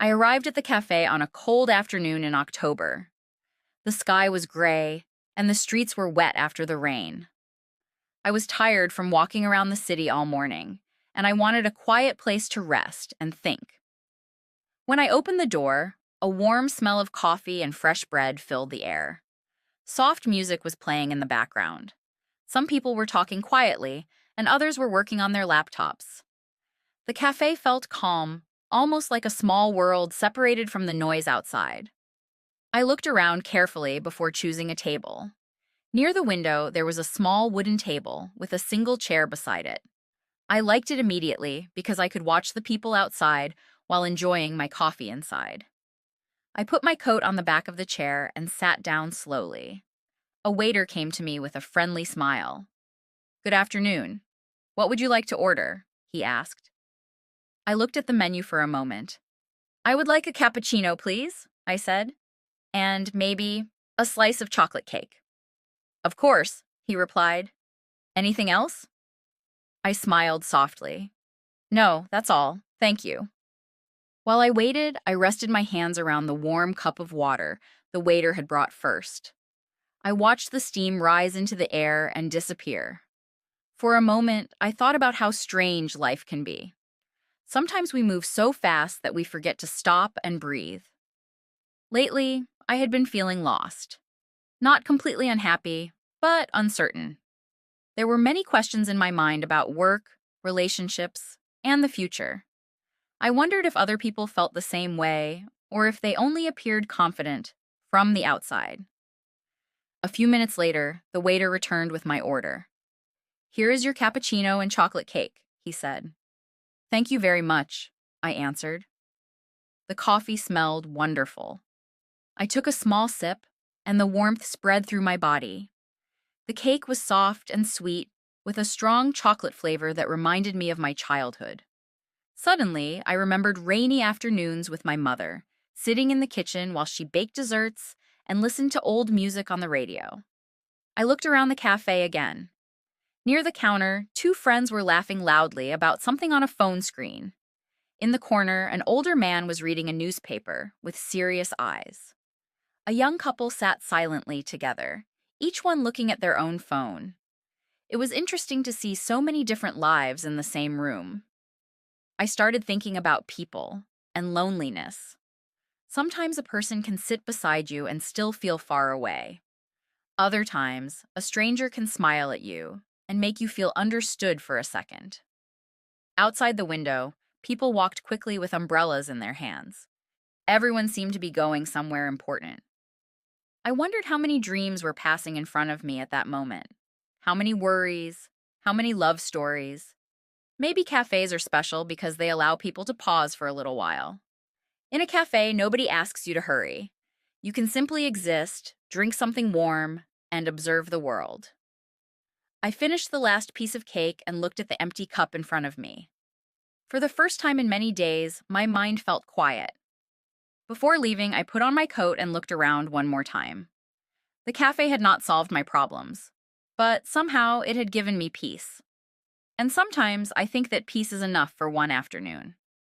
I arrived at the cafe on a cold afternoon in October. The sky was gray, and the streets were wet after the rain. I was tired from walking around the city all morning, and I wanted a quiet place to rest and think. When I opened the door, a warm smell of coffee and fresh bread filled the air. Soft music was playing in the background. Some people were talking quietly, and others were working on their laptops. The cafe felt calm, almost like a small world separated from the noise outside. I looked around carefully before choosing a table. Near the window, there was a small wooden table with a single chair beside it. I liked it immediately because I could watch the people outside while enjoying my coffee inside. I put my coat on the back of the chair and sat down slowly. A waiter came to me with a friendly smile. "Good afternoon. What would you like to order?" he asked. I looked at the menu for a moment. "I would like a cappuccino, please," I said, "and maybe a slice of chocolate cake." "Of course," he replied. "Anything else?" I smiled softly. "No, that's all. Thank you." While I waited, I rested my hands around the warm cup of water the waiter had brought first. I watched the steam rise into the air and disappear. For a moment, I thought about how strange life can be. Sometimes we move so fast that we forget to stop and breathe. Lately, I had been feeling lost. Not completely unhappy, but uncertain. There were many questions in my mind about work, relationships, and the future. I wondered if other people felt the same way, or if they only appeared confident from the outside. A few minutes later, the waiter returned with my order. "Here is your cappuccino and chocolate cake," he said. "Thank you very much," I answered. The coffee smelled wonderful. I took a small sip, and the warmth spread through my body. The cake was soft and sweet, with a strong chocolate flavor that reminded me of my childhood. Suddenly, I remembered rainy afternoons with my mother, sitting in the kitchen while she baked desserts and listened to old music on the radio. I looked around the cafe again. Near the counter, two friends were laughing loudly about something on a phone screen. In the corner, an older man was reading a newspaper with serious eyes. A young couple sat silently together, each one looking at their own phone. It was interesting to see so many different lives in the same room. I started thinking about people and loneliness. Sometimes a person can sit beside you and still feel far away. Other times, a stranger can smile at you and make you feel understood for a second. Outside the window, people walked quickly with umbrellas in their hands. Everyone seemed to be going somewhere important. I wondered how many dreams were passing in front of me at that moment. How many worries, how many love stories. Maybe cafes are special because they allow people to pause for a little while. In a cafe, nobody asks you to hurry. You can simply exist, drink something warm, and observe the world. I finished the last piece of cake and looked at the empty cup in front of me. For the first time in many days, my mind felt quiet. Before leaving, I put on my coat and looked around one more time. The cafe had not solved my problems, but somehow it had given me peace. And sometimes I think that peace is enough for one afternoon.